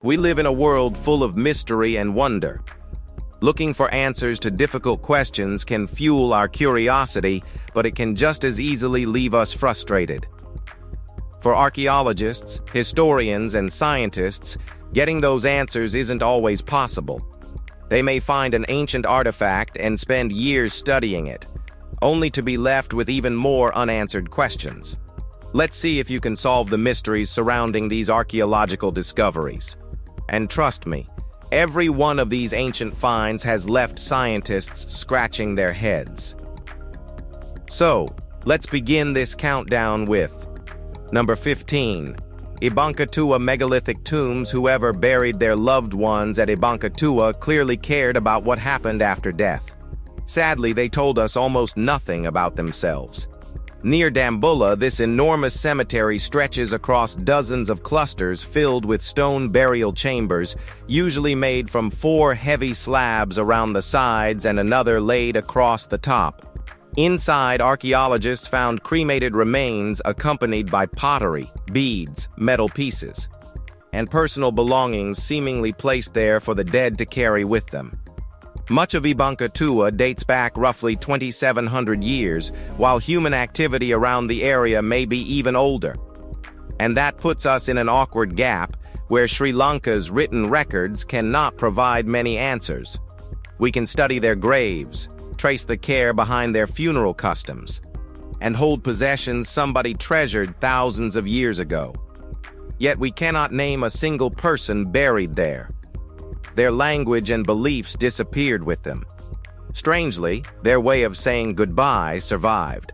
We live in a world full of mystery and wonder. Looking for answers to difficult questions can fuel our curiosity, but it can just as easily leave us frustrated. For archaeologists, historians, and scientists, getting those answers isn't always possible. They may find an ancient artifact and spend years studying it, only to be left with even more unanswered questions. Let's see if you can solve the mysteries surrounding these archaeological discoveries. And trust me, every one of these ancient finds has left scientists scratching their heads. So, let's begin this countdown with number 15. Ibankatua megalithic tombs. Whoever buried their loved ones at Ibankatua clearly cared about what happened after death. Sadly, they told us almost nothing about themselves. Near Dambulla, this enormous cemetery stretches across dozens of clusters filled with stone burial chambers, usually made from 4 heavy slabs around the sides and another laid across the top. Inside, archaeologists found cremated remains accompanied by pottery, beads, metal pieces, and personal belongings seemingly placed there for the dead to carry with them. Much of Ibankatua dates back roughly 2,700 years, while human activity around the area may be even older. And that puts us in an awkward gap where Sri Lanka's written records cannot provide many answers. We can study their graves, trace the care behind their funeral customs, and hold possessions somebody treasured thousands of years ago. Yet we cannot name a single person buried there. Their language and beliefs disappeared with them. Strangely, their way of saying goodbye survived.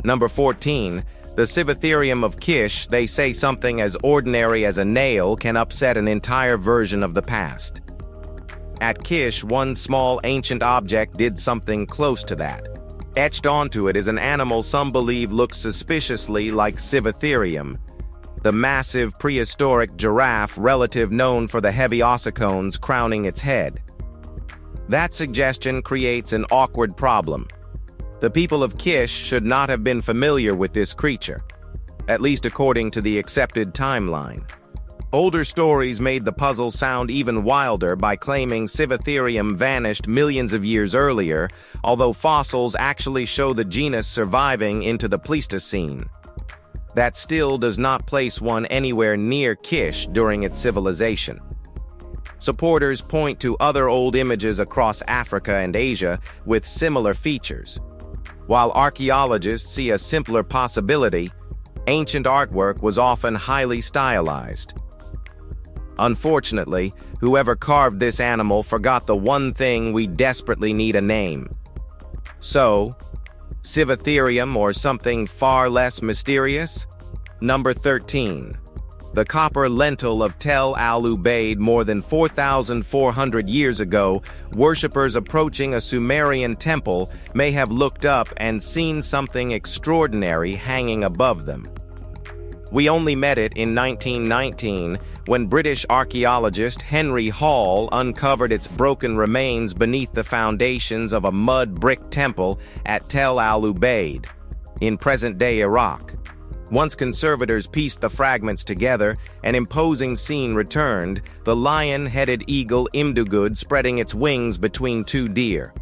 Number 14. The Civatherium of Kish. They say something as ordinary as a nail can upset an entire version of the past. At Kish, one small ancient object did something close to that. Etched onto it is an animal some believe looks suspiciously like Civatherium, the massive prehistoric giraffe relative known for the heavy ossicones crowning its head. That suggestion creates an awkward problem. The people of Kish should not have been familiar with this creature, at least according to the accepted timeline. Older stories made the puzzle sound even wilder by claiming Civatherium vanished millions of years earlier, although fossils actually show the genus surviving into the Pleistocene. That still does not place one anywhere near Kish during its civilization. Supporters point to other old images across Africa and Asia with similar features. While archaeologists see a simpler possibility, ancient artwork was often highly stylized. Unfortunately, whoever carved this animal forgot the one thing we desperately need: a name. So, Civatherium or something far less mysterious? Number 13. The copper lentil of Tel al-Ubaid. More than 4,400 years ago, worshippers approaching a Sumerian temple may have looked up and seen something extraordinary hanging above them. We only met it in 1919 when British archaeologist Henry Hall uncovered its broken remains beneath the foundations of a mud brick temple at Tel al-Ubaid, in present-day Iraq. Once conservators pieced the fragments together, an imposing scene returned: the lion-headed eagle Imdugud spreading its wings between 2 deer.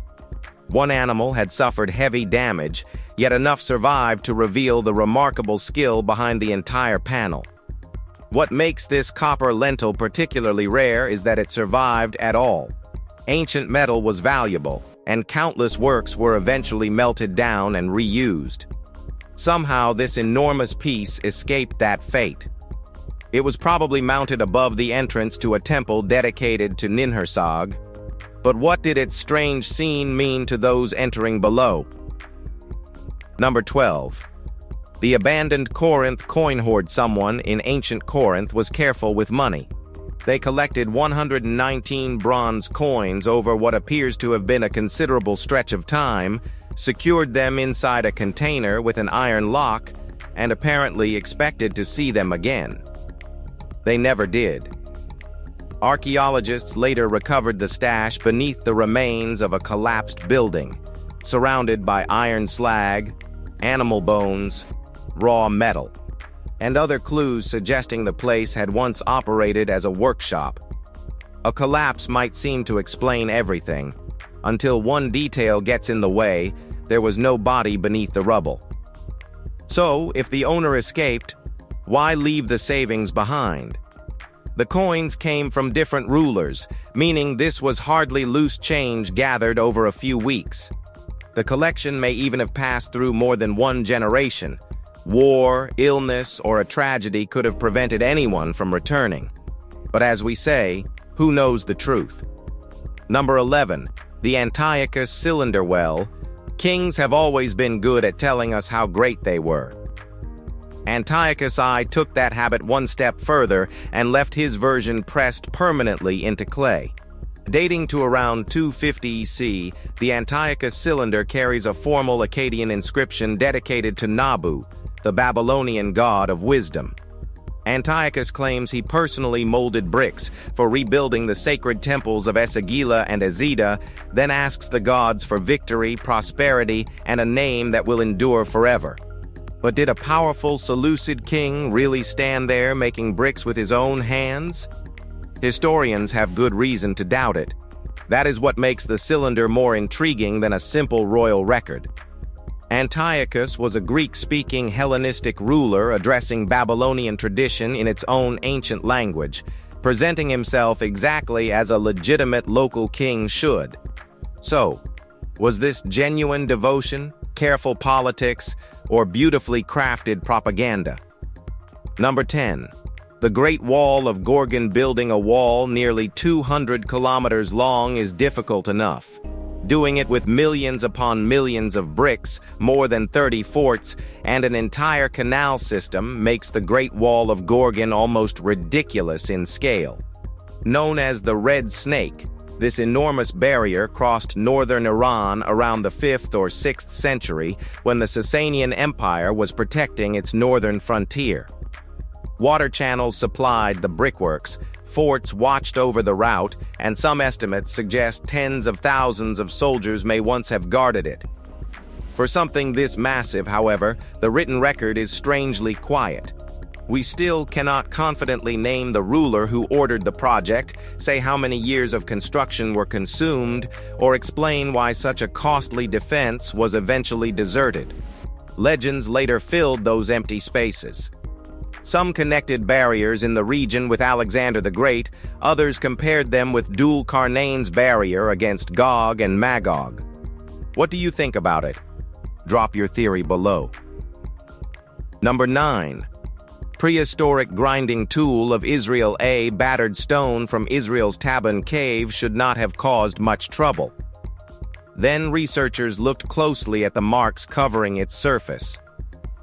One animal had suffered heavy damage, yet enough survived to reveal the remarkable skill behind the entire panel. What makes this copper lentil particularly rare is that it survived at all. Ancient metal was valuable, and countless works were eventually melted down and reused. Somehow, this enormous piece escaped that fate. It was probably mounted above the entrance to a temple dedicated to Ninhursag. But what did its strange scene mean to those entering below? Number 12. The abandoned Corinth coin hoard. Someone in ancient Corinth was careful with money. They collected 119 bronze coins over what appears to have been a considerable stretch of time, secured them inside a container with an iron lock, and apparently expected to see them again. They never did. Archaeologists later recovered the stash beneath the remains of a collapsed building, surrounded by iron slag, animal bones, raw metal, and other clues suggesting the place had once operated as a workshop. A collapse might seem to explain everything, until one detail gets in the way: there was no body beneath the rubble. So, if the owner escaped, why leave the savings behind? The coins came from different rulers, meaning this was hardly loose change gathered over a few weeks. The collection may even have passed through more than one generation. War, illness, or a tragedy could have prevented anyone from returning. But as we say, who knows the truth? Number 11. The Antiochus Cylinder Well. Kings have always been good at telling us how great they were. Antiochus I took that habit one step further and left his version pressed permanently into clay. Dating to around 250 EC, the Antiochus cylinder carries a formal Akkadian inscription dedicated to Nabu, the Babylonian god of wisdom. Antiochus claims he personally molded bricks for rebuilding the sacred temples of Esagila and Azida, then asks the gods for victory, prosperity, and a name that will endure forever. But did a powerful Seleucid king really stand there making bricks with his own hands? Historians have good reason to doubt it. That is what makes the cylinder more intriguing than a simple royal record. Antiochus was a Greek-speaking Hellenistic ruler addressing Babylonian tradition in its own ancient language, presenting himself exactly as a legitimate local king should. So, was this genuine devotion, careful politics, or beautifully crafted propaganda? Number 10. The Great Wall of Gorgon. Building a wall nearly 200 kilometers long is difficult enough. Doing it with millions upon millions of bricks, more than 30 forts, and an entire canal system makes the Great Wall of Gorgon almost ridiculous in scale. Known as the Red Snake, this enormous barrier crossed northern Iran around the 5th or 6th century when the Sasanian Empire was protecting its northern frontier. Water channels supplied the brickworks, forts watched over the route, and some estimates suggest tens of thousands of soldiers may once have guarded it. For something this massive, however, the written record is strangely quiet. We still cannot confidently name the ruler who ordered the project, say how many years of construction were consumed, or explain why such a costly defense was eventually deserted. Legends later filled those empty spaces. Some connected barriers in the region with Alexander the Great, others compared them with Dul Qarnayn's barrier against Gog and Magog. What do you think about it? Drop your theory below. Number 9. Prehistoric grinding tool of Israel. A battered stone from Israel's Taban cave should not have caused much trouble. Then researchers looked closely at the marks covering its surface.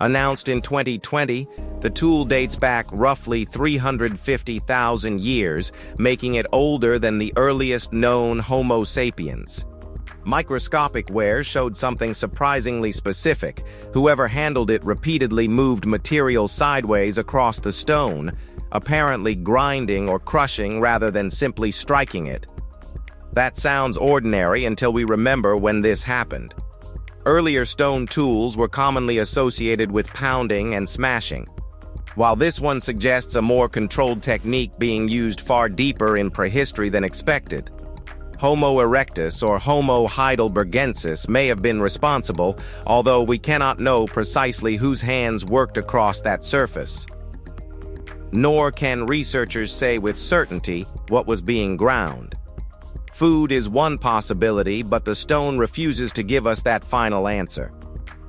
Announced in 2020, the tool dates back roughly 350,000 years, making it older than the earliest known Homo sapiens. Microscopic wear showed something surprisingly specific. Whoever handled it repeatedly moved material sideways across the stone, apparently grinding or crushing rather than simply striking it. That sounds ordinary until we remember when this happened. Earlier stone tools were commonly associated with pounding and smashing, while this one suggests a more controlled technique being used far deeper in prehistory than expected. Homo erectus or Homo heidelbergensis may have been responsible, although we cannot know precisely whose hands worked across that surface. Nor can researchers say with certainty what was being ground. Food is one possibility, but the stone refuses to give us that final answer.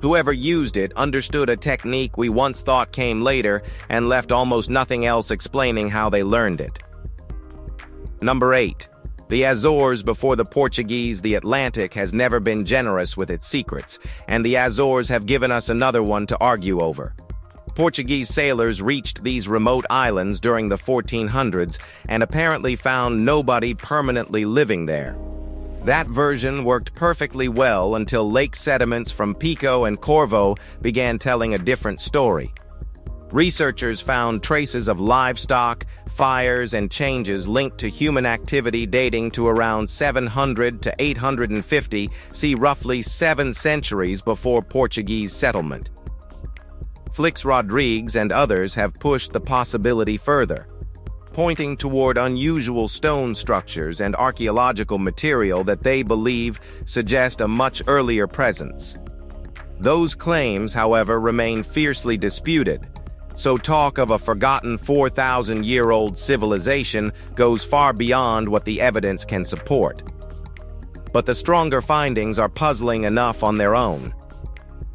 Whoever used it understood a technique we once thought came later and left almost nothing else explaining how they learned it. Number 8. The Azores. Before the Portuguese, the Atlantic has never been generous with its secrets, and the Azores have given us another one to argue over. Portuguese sailors reached these remote islands during the 1400s and apparently found nobody permanently living there. That version worked perfectly well until lake sediments from Pico and Corvo began telling a different story. Researchers found traces of livestock, fires, and changes linked to human activity dating to around 700 to 850, see roughly 7 centuries before Portuguese settlement. Flix Rodriguez and others have pushed the possibility further, pointing toward unusual stone structures and archaeological material that they believe suggest a much earlier presence. Those claims, however, remain fiercely disputed, so talk of a forgotten 4,000-year-old civilization goes far beyond what the evidence can support. But the stronger findings are puzzling enough on their own.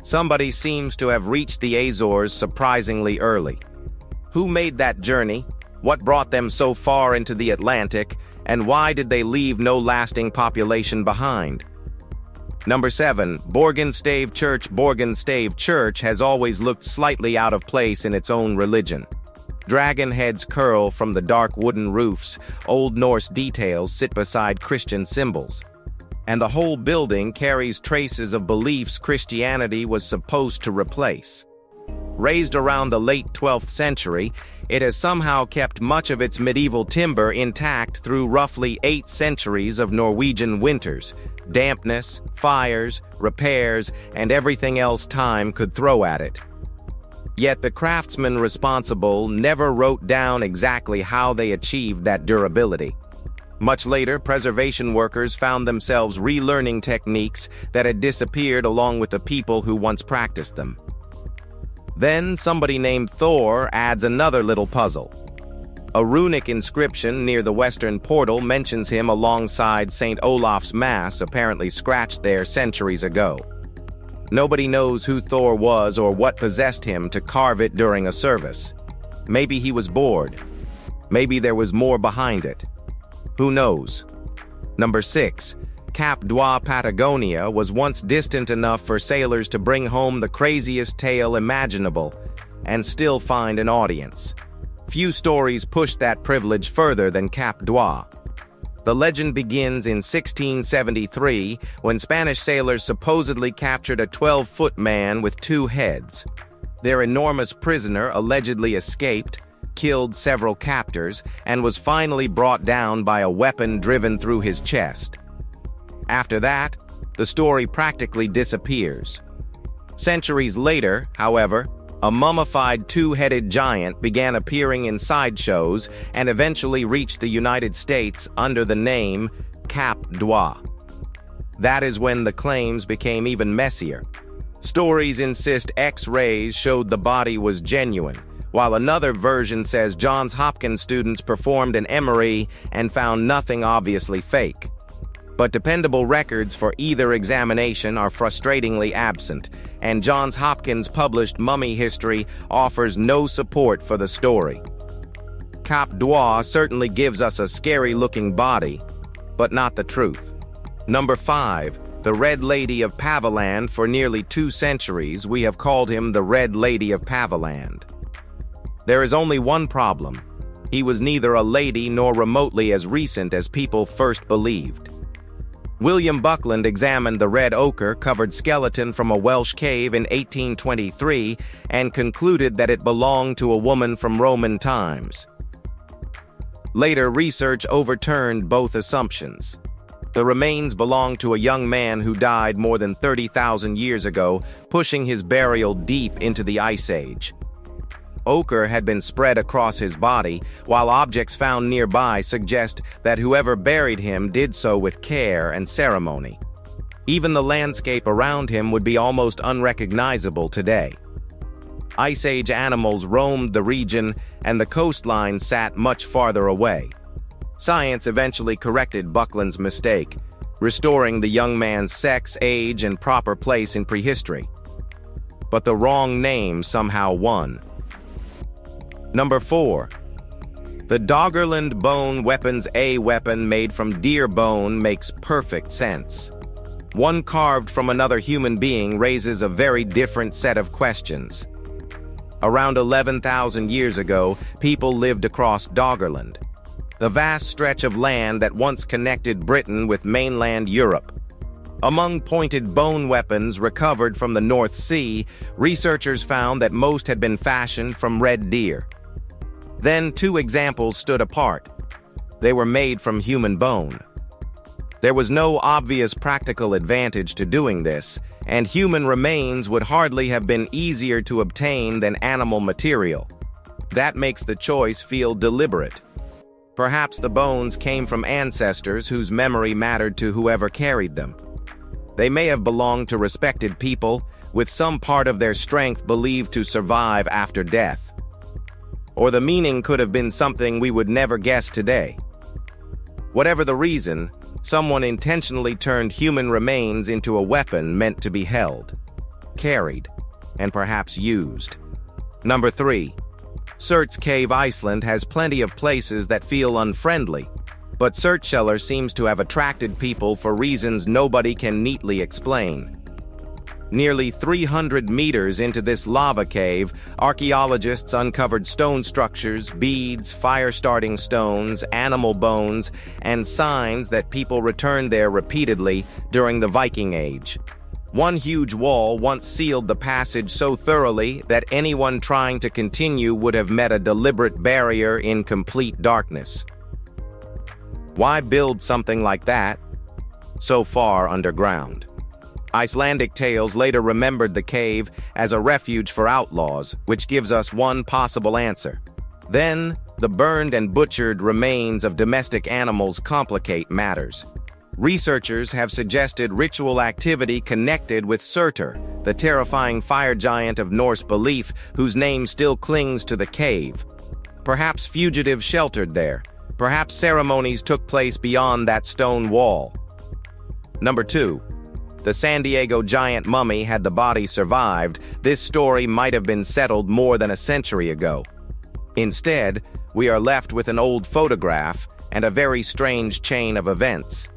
Somebody seems to have reached the Azores surprisingly early. Who made that journey? What brought them so far into the Atlantic? And why did they leave no lasting population behind? Number 7. Borgenstave Church. Borgenstave Church has always looked slightly out of place in its own religion. Dragon heads curl from the dark wooden roofs, Old Norse details sit beside Christian symbols, and the whole building carries traces of beliefs Christianity was supposed to replace. Raised around the late 12th century, it has somehow kept much of its medieval timber intact through roughly 8 centuries of Norwegian winters, dampness, fires, repairs, and everything else time could throw at it. Yet the craftsmen responsible never wrote down exactly how they achieved that durability. Much later, preservation workers found themselves relearning techniques that had disappeared along with the people who once practiced them. Then somebody named Thor adds another little puzzle. A runic inscription near the western portal mentions him alongside St. Olaf's Mass, apparently scratched there centuries ago. Nobody knows who Thor was or what possessed him to carve it during a service. Maybe he was bored. Maybe there was more behind it. Who knows? Number 6. Cap d'Oie, Patagonia was once distant enough for sailors to bring home the craziest tale imaginable and still find an audience. Few stories pushed that privilege further than Cap d'Oie. The legend begins in 1673 when Spanish sailors supposedly captured a 12-foot man with 2 heads. Their enormous prisoner allegedly escaped, killed several captors, and was finally brought down by a weapon driven through his chest. After that, the story practically disappears. Centuries later, however, a mummified 2-headed giant began appearing in sideshows and eventually reached the United States under the name Cap d'Oie. That is when the claims became even messier. Stories insist X-rays showed the body was genuine, while another version says Johns Hopkins students performed an MRI and found nothing obviously fake. But dependable records for either examination are frustratingly absent, and Johns Hopkins' published mummy history offers no support for the story. Cap d'Oie certainly gives us a scary-looking body, but not the truth. Number 5. The Red Lady of Paviland. For nearly 2 centuries, we have called him the Red Lady of Paviland. There is only one problem. He was neither a lady nor remotely as recent as people first believed. William Buckland examined the red ochre-covered skeleton from a Welsh cave in 1823 and concluded that it belonged to a woman from Roman times. Later research overturned both assumptions. The remains belonged to a young man who died more than 30,000 years ago, pushing his burial deep into the Ice Age. Ochre had been spread across his body, while objects found nearby suggest that whoever buried him did so with care and ceremony. Even the landscape around him would be almost unrecognizable today. Ice Age animals roamed the region, and the coastline sat much farther away. Science eventually corrected Buckland's mistake, restoring the young man's sex, age, and proper place in prehistory. But the wrong name somehow won. Number 4. The Doggerland bone weapons. A weapon made from deer bone makes perfect sense. One carved from another human being raises a very different set of questions. Around 11,000 years ago, people lived across Doggerland, the vast stretch of land that once connected Britain with mainland Europe. Among pointed bone weapons recovered from the North Sea, researchers found that most had been fashioned from red deer. Then 2 examples stood apart. They were made from human bone. There was no obvious practical advantage to doing this, and human remains would hardly have been easier to obtain than animal material. That makes the choice feel deliberate. Perhaps the bones came from ancestors whose memory mattered to whoever carried them. They may have belonged to respected people, with some part of their strength believed to survive after death. Or the meaning could have been something we would never guess today. Whatever the reason, someone intentionally turned human remains into a weapon meant to be held, carried, and perhaps used. Number 3. Surt's Cave, Iceland has plenty of places that feel unfriendly, but Surtshellir seems to have attracted people for reasons nobody can neatly explain. Nearly 300 meters into this lava cave, archaeologists uncovered stone structures, beads, fire-starting stones, animal bones, and signs that people returned there repeatedly during the Viking Age. One huge wall once sealed the passage so thoroughly that anyone trying to continue would have met a deliberate barrier in complete darkness. Why build something like that so far underground? Icelandic tales later remembered the cave as a refuge for outlaws, which gives us one possible answer. Then, the burned and butchered remains of domestic animals complicate matters. Researchers have suggested ritual activity connected with Surtur, the terrifying fire giant of Norse belief whose name still clings to the cave. Perhaps fugitives sheltered there. Perhaps ceremonies took place beyond that stone wall. Number 2. The San Diego giant mummy. Had the body survived, this story might have been settled more than a century ago. Instead, we are left with an old photograph and a very strange chain of events.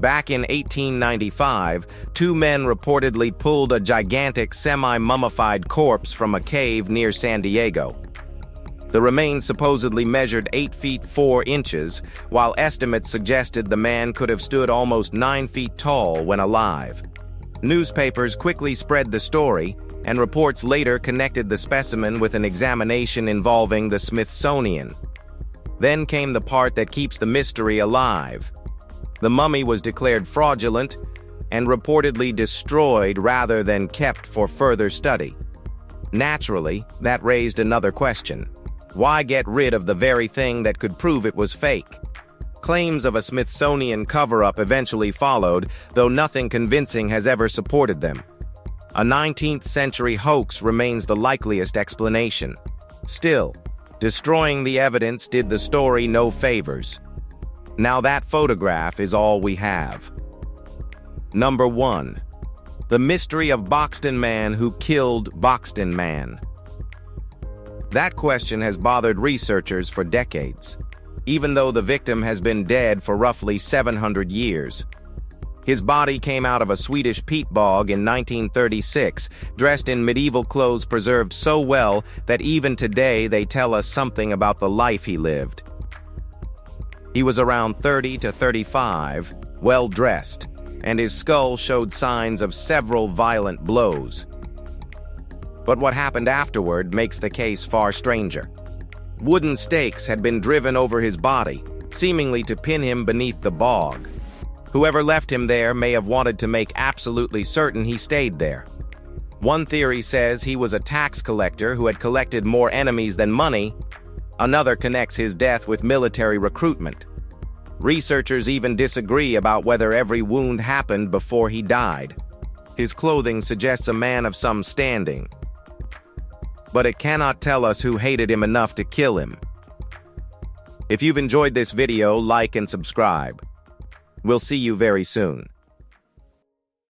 Back in 1895, 2 men reportedly pulled a gigantic semi-mummified corpse from a cave near San Diego. The remains supposedly measured 8 feet 4 inches, while estimates suggested the man could have stood almost 9 feet tall when alive. Newspapers quickly spread the story, and reports later connected the specimen with an examination involving the Smithsonian. Then came the part that keeps the mystery alive. The mummy was declared fraudulent and reportedly destroyed rather than kept for further study. Naturally, that raised another question. Why get rid of the very thing that could prove it was fake? Claims of a Smithsonian cover-up eventually followed, though nothing convincing has ever supported them. A 19th-century hoax remains the likeliest explanation. Still, destroying the evidence did the story no favors. Now that photograph is all we have. Number 1. The mystery of Boxton Man who killed Boxton Man. That question has bothered researchers for decades, even though the victim has been dead for roughly 700 years. His body came out of a Swedish peat bog in 1936, dressed in medieval clothes preserved so well that even today they tell us something about the life he lived. He was around 30 to 35, well-dressed, and his skull showed signs of several violent blows. But what happened afterward makes the case far stranger. Wooden stakes had been driven over his body, seemingly to pin him beneath the bog. Whoever left him there may have wanted to make absolutely certain he stayed there. One theory says he was a tax collector who had collected more enemies than money. Another connects his death with military recruitment. Researchers even disagree about whether every wound happened before he died. His clothing suggests a man of some standing, but it cannot tell us who hated him enough to kill him. If you've enjoyed this video, like and subscribe. We'll see you very soon.